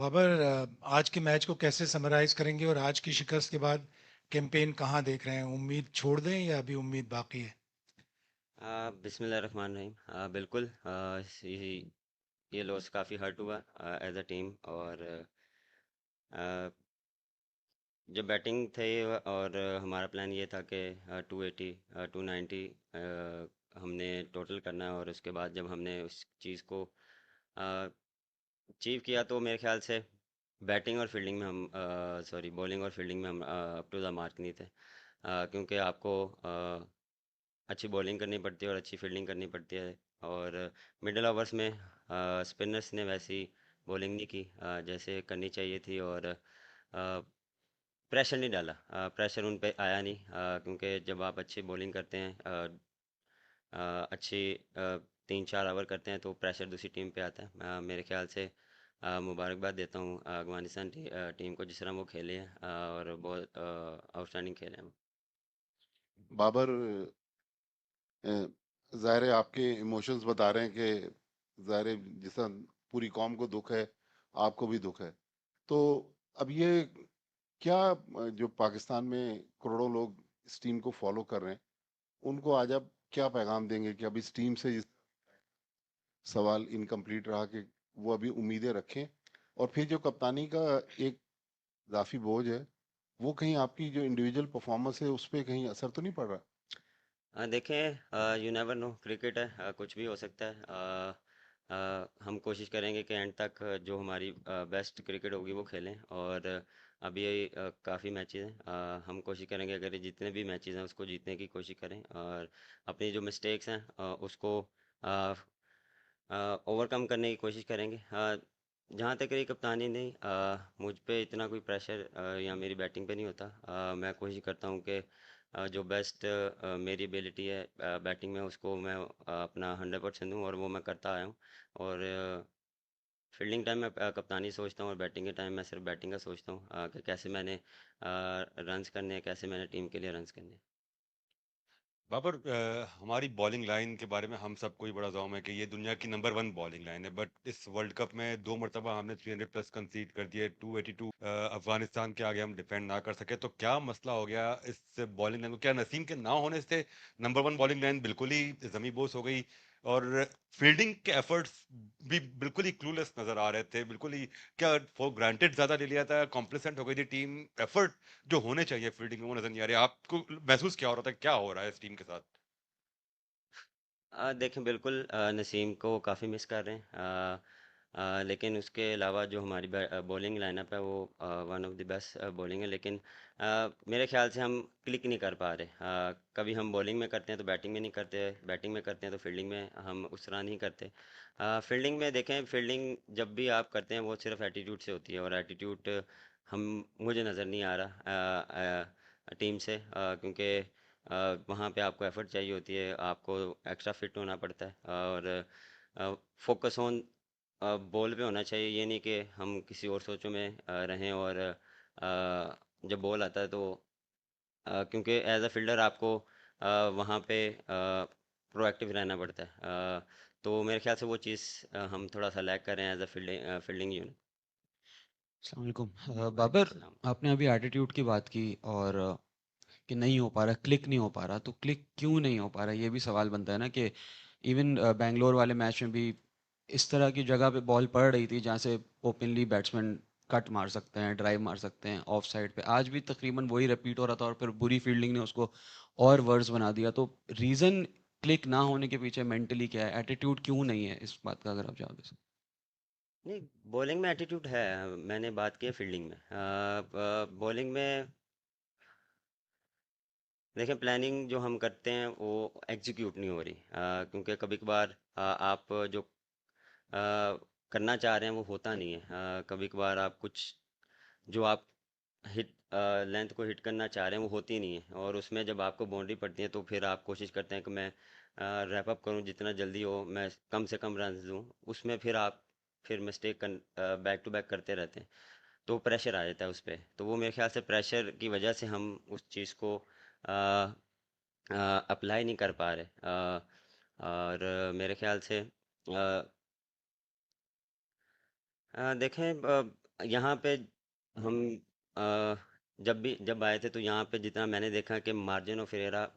बाबर, आज के मैच को कैसे समराइज करेंगे और आज की शिकस्त के बाद कैंपेन कहाँ देख रहे हैं? उम्मीद छोड़ दें या अभी उम्मीद बाकी है? बिस्मिल्लाहिर्रहमानिर्रहीम। बिल्कुल, ये लॉस काफ़ी हर्ट हुआ एज अ टीम। और अ, जब बैटिंग थे और हमारा प्लान ये था कि 280 290 हमने टोटल करना है। और उसके बाद जब हमने उस चीज़ को अचीव किया तो मेरे ख्याल से बैटिंग और फील्डिंग में हम सॉरी बॉलिंग और फील्डिंग में हम अप टू द मार्क नहीं थे। क्योंकि आपको अच्छी बॉलिंग करनी पड़ती है और अच्छी फील्डिंग करनी पड़ती है। और मिडिल ओवर्स में स्पिनर्स ने वैसी बॉलिंग नहीं की जैसे करनी चाहिए थी। और प्रेशर नहीं डाला, प्रेशर उन पे आया नहीं। क्योंकि जब आप अच्छी बॉलिंग करते हैं, अच्छी 3-4 ओवर करते हैं तो प्रेशर दूसरी टीम पे आता है। मेरे ख्याल से मुबारकबाद देता हूँ अफगानिस्तान टीम को, जिस तरह वो खेले हैं और बहुत आउटस्टैंडिंग खेले हैं वो। बाबर, ज़ाहिर है आपके इमोशंस बता रहे हैं कि ज़ाहिर है जिस पूरी कौम को दुख है, आपको भी दुख है। तो अब ये क्या, जो पाकिस्तान में करोड़ों लोग इस टीम को फॉलो कर रहे हैं, उनको आज आप क्या पैगाम देंगे कि अब इस टीम से सवाल इनकम्प्लीट रहा कि वो अभी उम्मीदें रखें, और फिर जो कप्तानी का एक इजाफी बोझ है, वो कहीं आपकी जो इंडिविजुअल परफॉर्मेंस है उस पर कहीं असर तो नहीं पड़ रहा? देखें, यू नेवर नो, क्रिकेट है, कुछ भी हो सकता है। हम कोशिश करेंगे कि एंड तक जो हमारी बेस्ट क्रिकेट होगी वो खेलें। और अभी काफ़ी मैचेस हैं, हम कोशिश करेंगे अगर ये जितने भी मैचेस हैं उसको जीतने की कोशिश करें। और अपनी जो मिस्टेक्स हैं उसको ओवरकम करने की कोशिश करेंगे। जहाँ तक रही कप्तानी, नहीं, मुझ पे इतना कोई प्रेशर या मेरी बैटिंग पे नहीं होता। मैं कोशिश करता हूँ कि जो बेस्ट मेरी एबिलिटी है बैटिंग में, उसको मैं अपना 100% दूँ, और वो मैं करता आया हूँ। और फील्डिंग टाइम में कप्तानी सोचता हूँ, और बैटिंग के टाइम मैं सिर्फ बैटिंग का सोचता हूँ कि कैसे मैंने रन्स करने हैं, कैसे मैंने टीम के लिए रन्स करने हैं। बाबर, हमारी बॉलिंग लाइन के बारे में हम सबको ही बड़ा जौम है कि ये दुनिया की नंबर वन बॉलिंग लाइन है। बट इस वर्ल्ड कप में दो मरतबा हमने 300 प्लस कंसीड कर दिए। 282 अफगानिस्तान के आगे हम डिफेंड ना कर सके, तो क्या मसला हो गया इस बॉलिंग लाइन को? क्या नसीम के ना होने से नंबर वन बॉलिंग लाइन बिल्कुल ही जमी बोस हो गई? और फील्डिंग के एफर्ट्स भी बिल्कुल ही क्लूलेस नजर आ रहे थे, बिल्कुल ही क्या फॉर ग्रांटेड ज्यादा ले लिया था, कॉम्प्लेसेंट हो गई थी टीम। एफर्ट जो होने चाहिए फील्डिंग में वो नजर नहीं आ रहे। आपको महसूस क्या हो रहा था, क्या हो रहा है इस टीम के साथ? देखें, बिल्कुल नसीम को काफ़ी मिस कर रहे हैं। लेकिन उसके अलावा जो हमारी बॉलिंग लाइनअप है वो one of the best bowling है। लेकिन मेरे ख्याल से हम क्लिक नहीं कर पा रहे। कभी हम बॉलिंग में करते हैं तो बैटिंग में नहीं करते, बैटिंग में करते हैं तो फील्डिंग में हम उस तरह नहीं करते। फील्डिंग में देखें, फील्डिंग जब भी आप करते हैं वो सिर्फ एटीट्यूड से होती है, और एटीट्यूड हम मुझे नज़र नहीं आ रहा टीम से। क्योंकि वहाँ पे आपको एफर्ट चाहिए होती है, आपको एक्स्ट्रा फिट होना पड़ता है। और फोकस ऑन बॉल पे होना चाहिए। ये नहीं कि हम किसी और सोचों में रहें। और जब बॉल आता है तो क्योंकि एज अ फील्डर आपको वहाँ पे प्रोएक्टिव रहना पड़ता है। तो मेरे ख्याल से वो चीज़ हम थोड़ा सा लैग कर रहे हैं एज अ फील्डिंग यूनिट। अस्सलाम वालेकुम। वालेकुम बाबर, सलाम। आपने अभी एटीट्यूड की बात की और कि नहीं हो पा रहा, क्लिक नहीं हो पा रहा, तो क्लिक क्यों नहीं हो पा रहा, ये भी सवाल बनता है ना कि इवन बैंगलोर वाले मैच में भी इस तरह की जगह पे बॉल पड़ रही थी जहाँ से ओपनली बैट्समैन कट मार सकते हैं, ड्राइव मार सकते हैं ऑफ साइड पे, आज भी तकरीबन वही रिपीट हो रहा था और फिर बुरी फील्डिंग ने उसको और वर्स बना दिया। तो रीज़न क्लिक ना होने के पीछे मेंटली क्या है, एटीट्यूड क्यों नहीं है, इस बात का अगर आप जवाब दे सकते। नहीं, बॉलिंग में एटीट्यूड है। मैंने बात की है फील्डिंग में। बॉलिंग में देखें, प्लानिंग जो हम करते हैं वो एग्जीक्यूट नहीं हो रही। क्योंकि कभी कभार आप जो करना चाह रहे हैं वो होता नहीं है। कभी कभार आप कुछ जो आप हिट लेंथ को हिट करना चाह रहे हैं वो होती नहीं है, और उसमें जब आपको बाउंड्री पड़ती है तो फिर आप कोशिश करते हैं कि मैं रैप अप करूं, जितना जल्दी हो मैं कम से कम रन दूं। उसमें फिर आप फिर मिस्टेक बैक टू बैक करते रहते हैं, तो प्रेशर आ जाता है उस पर। तो वो मेरे ख्याल से प्रेशर की वजह से हम उस चीज़ को अप्लाई नहीं कर पा रहे। और मेरे ख्याल से देखें, यहाँ पे हम जब आए थे तो यहाँ पे जितना मैंने देखा कि मार्जिन ऑफ एरर